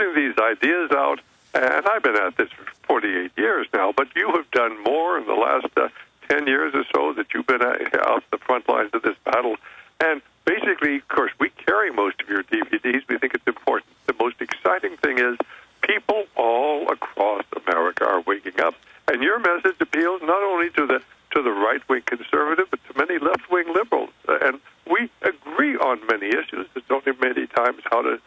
putting these ideas out, and I've been at this for 48 years now, but you have done more in the last 10 years or so that you've been out the front lines of this battle. And basically, of course, we carry most of your DVDs. We think it's important. The most exciting thing is people all across America are waking up, and your message appeals not only to the right-wing conservative, but to many left-wing liberals. And we agree on many issues. There's only many times how to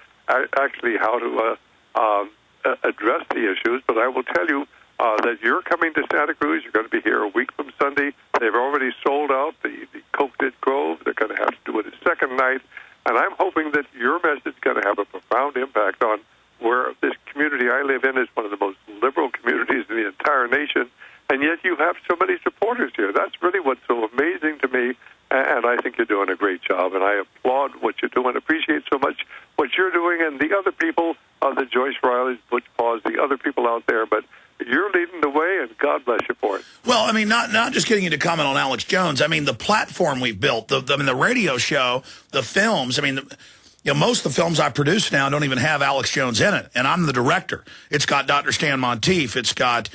address the issues. But I will tell you that you're coming to Santa Cruz. You're going to be here a week from Sunday. They've already sold out the Coke Pit Grove. They're going to have to do it a second night. And I'm hoping that your message is going to have a profound impact on where this community I live in is one of the most liberal communities in the entire nation. And yet you have so many supporters here. That's really what's so amazing to me, and I think you're doing a great job. And I applaud what you're doing, appreciate so much what you're doing, and the other people, the Joyce Rileys, Butch Paws, the other people out there. But you're leading the way, and God bless you for it. Well, I mean, not just getting you to comment on Alex Jones. I mean, the platform we've built, the radio show, the films. I mean, most of the films I produce now don't even have Alex Jones in it, and I'm the director. It's got Dr. Stan Monteith. It's got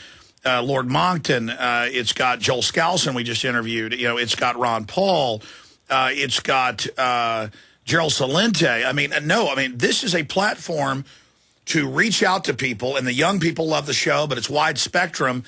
Lord Moncton. It's got Joel Skousen we just interviewed. It's got Ron Paul. It's got Gerald Salente. I mean, this is a platform to reach out to people, and the young people love the show, but it's wide spectrum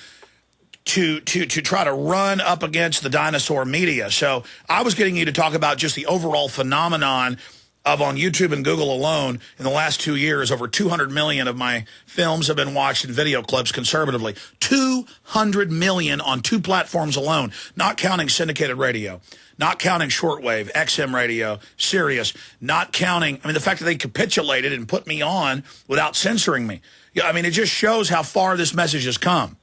to try to run up against the dinosaur media. So I was getting you to talk about just the overall phenomenon of, on YouTube and Google alone, in the last 2 years, over 200 million of my films have been watched in video clips conservatively. 200 million on 2 platforms alone, not counting syndicated radio, not counting shortwave, XM radio, Sirius, not counting, the fact that they capitulated and put me on without censoring me. Yeah, I mean, it just shows how far this message has come.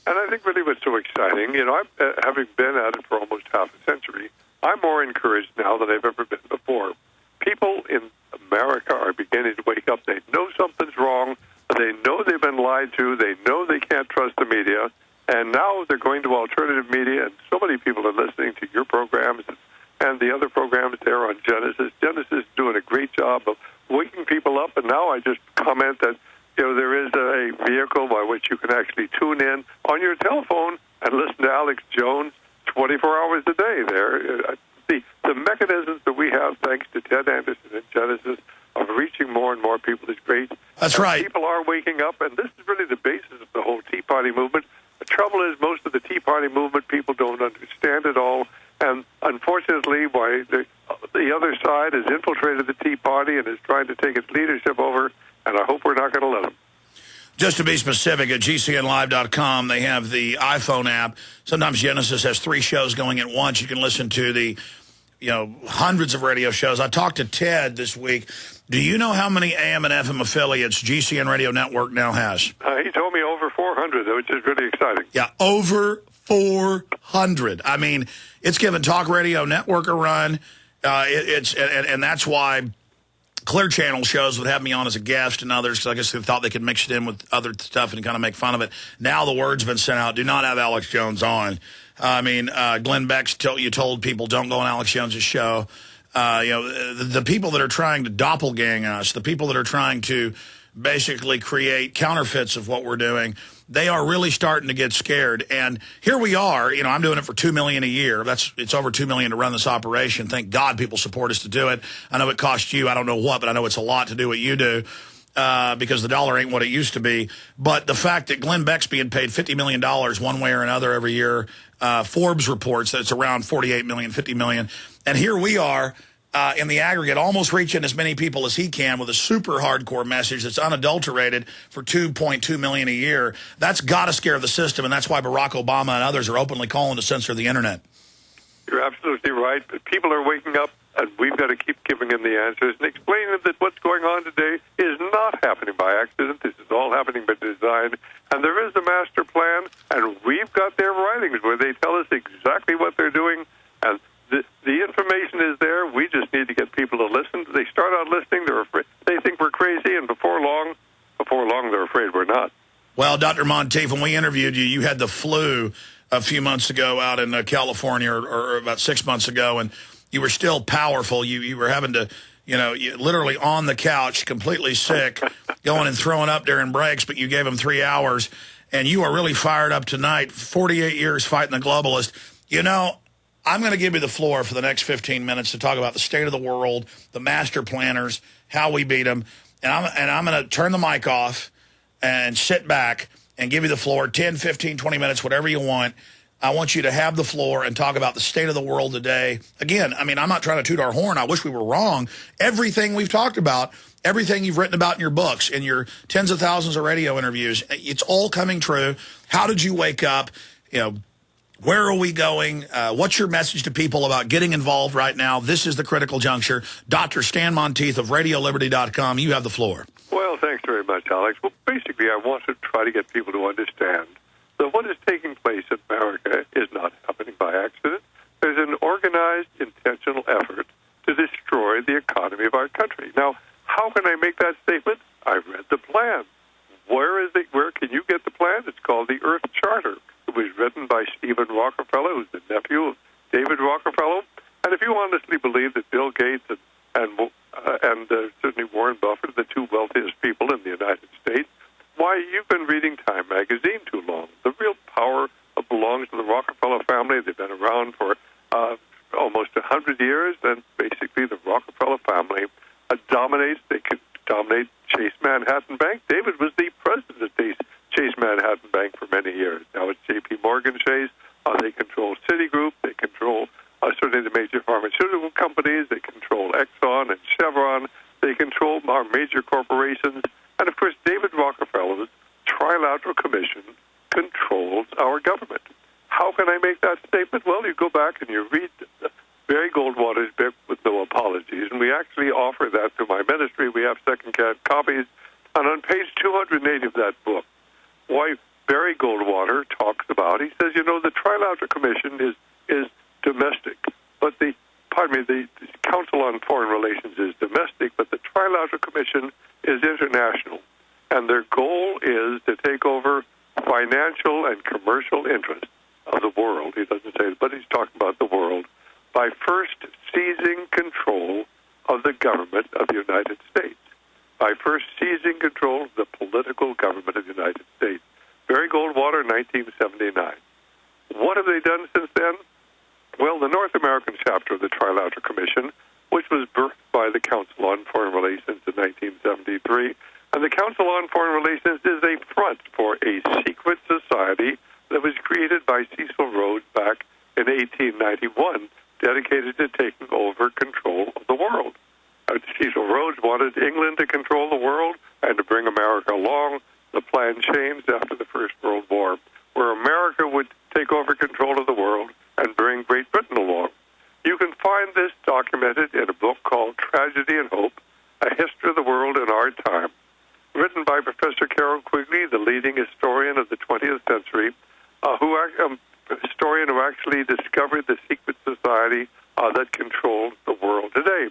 And I think really what's so exciting, having been at it for almost half a century, I'm more encouraged now than I've ever been before. People in America are beginning to wake up. They know something's wrong. They know they've been lied to. They know they can't trust the media. And now they're going to alternative media, and so many people are listening to your programs and the other programs there on Genesis. Genesis is doing a great job of waking people up, and now I just comment that there is a vehicle by which you can actually tune in on your telephone and listen to Alex Jones 24 hours a day there. The mechanisms that we have, thanks to Ted Anderson and Genesis, of reaching more and more people is great. That's right. People are waking up, and this is really the basis of the whole Tea Party movement. The trouble is most of the Tea Party movement people don't understand it all, and unfortunately, why the other side has infiltrated the Tea Party and is trying to take its leadership over, and I hope we're not going to let them. Just to be specific, at GCNlive.com, they have the iPhone app. Sometimes Genesis has 3 shows going at once. You can listen to the hundreds of radio shows. I talked to Ted this week. Do you know how many AM and FM affiliates GCN Radio Network now has? He told me over 400, which is really exciting. Yeah, over 400. I mean, it's given Talk Radio Network a run. And that's why Clear Channel shows would have me on as a guest and others, because I guess they thought they could mix it in with other stuff and kind of make fun of it. Now the word's been sent out, do not have Alex Jones on. I mean, Glenn Beck's told people don't go on Alex Jones's show. The people that are trying to doppelgang us, the people that are trying to basically create counterfeits of what we're doing, they are really starting to get scared. And here we are. I'm doing it for $2 million a year. It's over $2 million to run this operation. Thank God people support us to do it. I know it costs you, I don't know what, but I know it's a lot to do what you do. Because the dollar ain't what it used to be. But the fact that Glenn Beck's being paid $50 million one way or another every year, Forbes reports that it's around $48 million, $50 million. And here we are in the aggregate almost reaching as many people as he can with a super hardcore message that's unadulterated for $2.2 million a year. That's got to scare the system, and that's why Barack Obama and others are openly calling to censor the Internet. You're absolutely right. But people are waking up, and we've got to keep giving them the answers and explaining them that what's going on today is not happening by accident. This is all happening by design. And there is a master plan, and we've got their writings where they tell us exactly what they're doing. And the information is there. We just need to get people to listen. They start out listening. They're afraid. They think we're crazy, and before long, they're afraid we're not. Well, Dr. Monteith, when we interviewed you, you had the flu a few months ago out in California, or about 6 months ago, and you were still powerful. You were having to, literally on the couch, completely sick, going and throwing up during breaks, but you gave them 3 hours, and you are really fired up tonight. 48 years fighting the globalist. You know, I'm going to give you the floor for the next 15 minutes to talk about the state of the world, the master planners, how we beat them. And I'm going to turn the mic off and sit back and give you the floor, 10, 15, 20 minutes, whatever you want. I want you to have the floor and talk about the state of the world today. Again, I mean, I'm not trying to toot our horn. I wish we were wrong. Everything we've talked about, everything you've written about in your books, in your tens of thousands of radio interviews, it's all coming true. How did you wake up? You know, where are we going? What's your message to people about getting involved right now? This is the critical juncture. Dr. Stan Monteith of RadioLiberty.com, you have the floor. Well, thanks very much, Alex. Well, basically, I want to try to get people to understand that what is taking place in America is not happening by accident. There's an organized, intentional effort to destroy the economy of our country. Now, how can I make that statement? I've read the plan. Where can you get the plan? It's called the Earth Charter. It was written by Stephen Rockefeller, who's the nephew of David Rockefeller. And if you honestly believe that Bill Gates and certainly Warren Buffett are the two wealthiest people in the United States, why, you've been reading Time magazine too long. The real power belongs to the Rockefeller family. They've been around for almost 100 years, and basically the Rockefeller family dominates. They could dominate Chase Manhattan Bank. David was the president of Chase Manhattan Bank for many years. Now it's J.P. Morgan Chase. They control Citigroup. They control certainly the major pharmaceutical companies. They control Exxon and Chevron. They control our major corporations. And, of course, David Rockefeller's Trilateral Commission controls our government. How can I make that statement? Well, you go back and you read Barry Goldwater's book with no apologies, and we actually offer that through my ministry. We have second-hand copies. And on page 280 of that book, why Barry Goldwater talks about, he says, you know, the Trilateral Commission is domestic, but the Council on Foreign Relations is domestic, but the Trilateral Commission is international. And their goal is to take over financial and commercial interests of the world. He doesn't say it, but he's talking about the world, by first seizing control of the government of the United States, by first seizing control of the political government of the United States. Barry Goldwater, 1979. What have they done since then? Well, the North American chapter of the Trilateral Commission, which was birthed by the Council on Foreign Relations in 1973, and the Council on Foreign Relations is a front for a secret society that was created by Cecil Rhodes back in 1891, dedicated to taking over control of the world. Cecil Rhodes wanted England to control the world and to bring America along. The plan changed after the First World War, where America would take over control of the world and bring Great Britain along. You can find this documented in a book called Tragedy and Hope, A History of the World in Our Time, written by Professor Carroll Quigley, the leading historian of the 20th century, historian who actually discovered the secret society that controls the world today.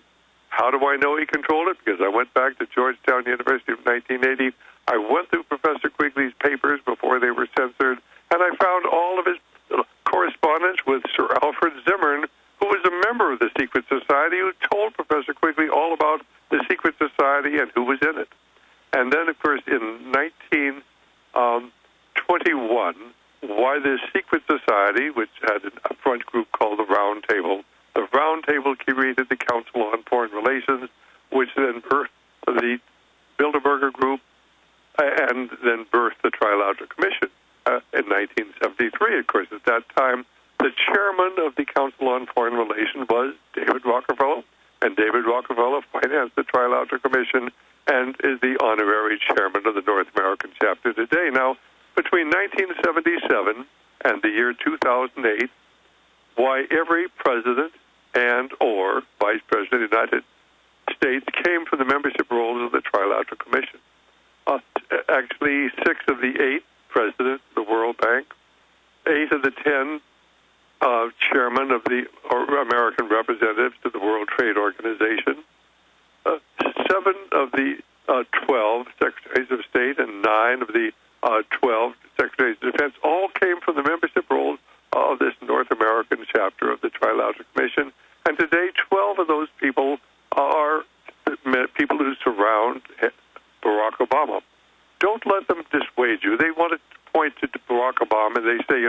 How do I know he controlled it? Because I went back to Georgetown University of 1980. I went through Professor Quigley's papers before they were censored, and I found all of his correspondence with Sir Alfred Zimmern, who was a member of the secret society, who told Professor Quigley all about the secret society and who was in it. And then, of course, in 1921, why this secret society, which had a front group called the Round Table created the Council on Foreign Relations, which then birthed the Bilderberger Group and then birthed the Trilateral Commission in 1973. Of course, at that time, the chairman of the Council on Foreign Relations was David Rockefeller, and David Rockefeller financed the Trilateral Commission and is the honorary chairman of the North American chapter today. Now, between 1977 and the year 2008, why every president and or vice president of the United States came from the membership rolls of the Trilateral Commission. Actually, 6 of the 8 presidents of the World Bank, 8 of the 10 chairmen of the American representatives to the World Trade Organization, 7 of the 12 secretaries of state, and 9 of the 12 secretaries of defense all came from the membership rolls of this North American chapter of the Trilateral Commission. And today, 12 of those people are people who surround Barack Barack Obama. Don't let them dissuade you. They want to point to Barack Obama, and they say,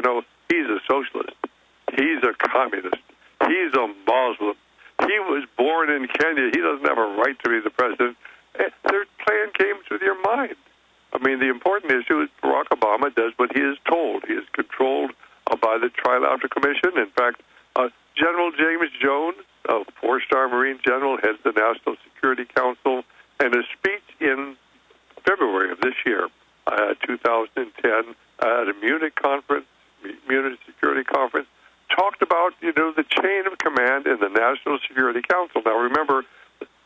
he's a socialist. He's a communist. He's a Muslim. He was born in Kenya. He doesn't have a right to be the president. They're playing games with your mind. I mean, the important issue is Barack Obama does what he is told. He is controlled by the Trilateral Commission. In fact, General James Jones, a four-star Marine general, heads the National Security Council, and a speech in February of this year, 2010, at a Munich Security Conference, talked about, the chain of command in the National Security Council. Now, remember,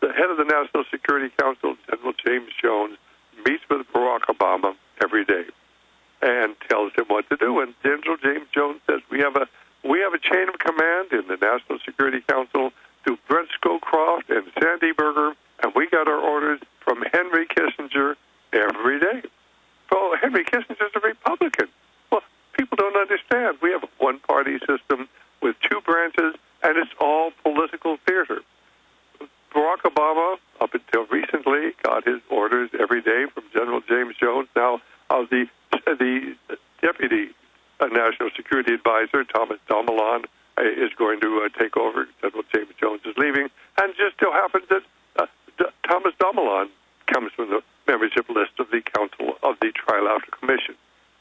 the head of the National Security Council, General James Jones, meets with Barack Obama every day and tells him what to do. And General James Jones says, we have a chain of command in the National Security Council through Brent Scowcroft and Sandy Berger, and we got our orders from Henry Kissinger every day. Well, Henry Kissinger's a Republican. Well, people don't understand. We have a one-party system with two branches, and it's all political theater. Barack Obama, up until recently, got his orders every day from General James Jones. Now, the Deputy National Security Advisor, Thomas Dumoulin, is going to take over. General James Jones is leaving. And it just so happens that Thomas Dumoulin comes from the membership list of the Council of the Trilateral Commission.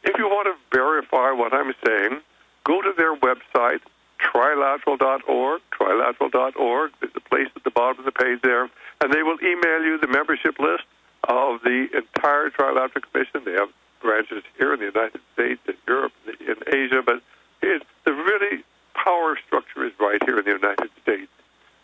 If you want to verify what I'm saying, go to their website, trilateral.org. Trilateral.org. There's a place at the bottom of the page there, and they will email you the membership list of the entire Trilateral Commission. They have branches here in the United States, in Europe, in Asia, but the really power structure is right here in the United States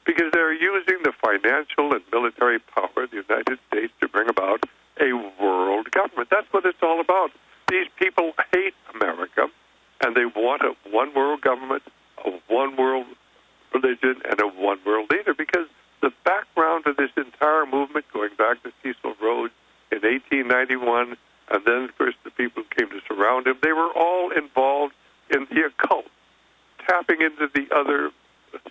because they're using the financial and military power of the United States to bring about a world government. That's what it's all about. These people hate America, and they want a one-world government, a one-world religion, and a one-world leader because the background of this entire movement, going back to Cecil Rhodes in 1891, and then, of course, the people who came to surround him, they were all involved in the occult, tapping into the other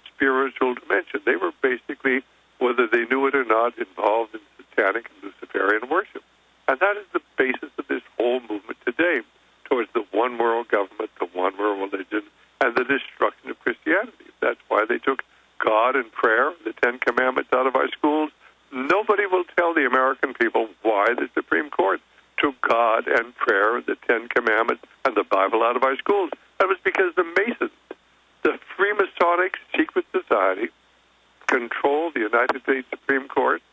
spiritual dimension. They were basically, whether they knew it or not, involved in satanic and Luciferian worship. And that is the basis of this whole movement today, towards the one world government, the one world religion, and the destruction of Christianity. That's why they took God and prayer, the Ten Commandments, out of our schools. Nobody will tell the American people why the Supreme Court took God and prayer, the Ten Commandments, and the Bible out of our schools. That was because the Masons, the Freemasonic secret society, controlled the United States Supreme Court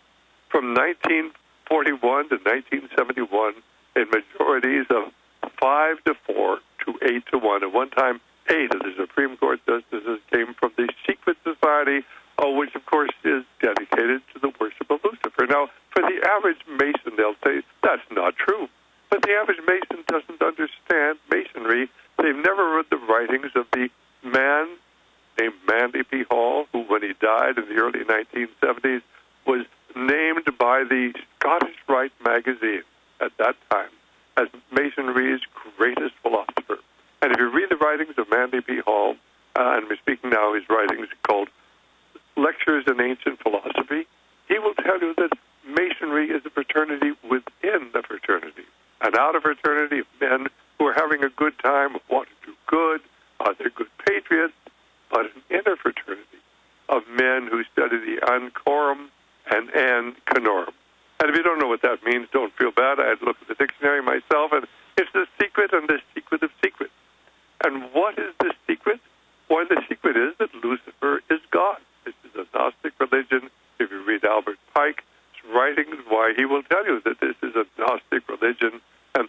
from 1941 to 1971 in majorities of 5-4 to 8-1. At one time, 8 of the Supreme Court justices came from the secret society, which, of course, is dedicated to the worship of Lucifer. Now, for the average Mason, they'll say, that's not true. But the average Mason doesn't understand Masonry. They've never read the writings of the man named Manly P. Hall, who, when he died in the early 1970s, was named by the Scottish Rite magazine at that time as Masonry's greatest philosopher. And if you read the writings of Manly P. Hall, and we're speaking now his writings called Lectures in Ancient Philosophy, he will tell you that Masonry is a fraternity within the fraternity, an outer fraternity of men who are having a good time, want to do good, they're good patriots, but an inner fraternity of men who study the Ancorum and An Canorum. And if you don't know what that means, don't feel bad. I had to look at the dictionary myself, and it's the secret and the secret of secrets. And what is the secret? Well, the secret is that Lucifer is God. This is a Gnostic religion. If you read Albert Pike's writings, why he will tell you that this is a Gnostic religion, and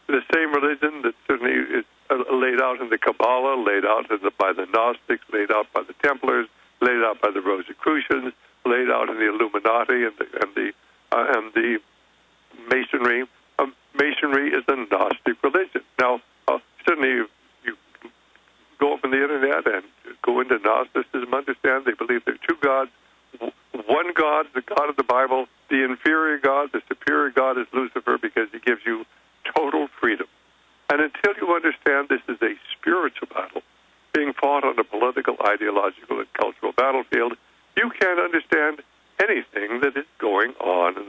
the same religion that certainly is laid out in the Kabbalah, laid out by the Gnostics, laid out by the Templars, laid out by the Rosicrucians, laid out in the Illuminati and the Masonry. Masonry is a Gnostic religion. Now, certainly you go up on the internet and go into Gnosticism, understand they believe there are two gods. One God, the God of the Bible, the inferior God, the superior God is Lucifer because he gives you total freedom. And until you understand this is a spiritual battle being fought on a political, ideological, and cultural battlefield, you can't understand anything that is going on in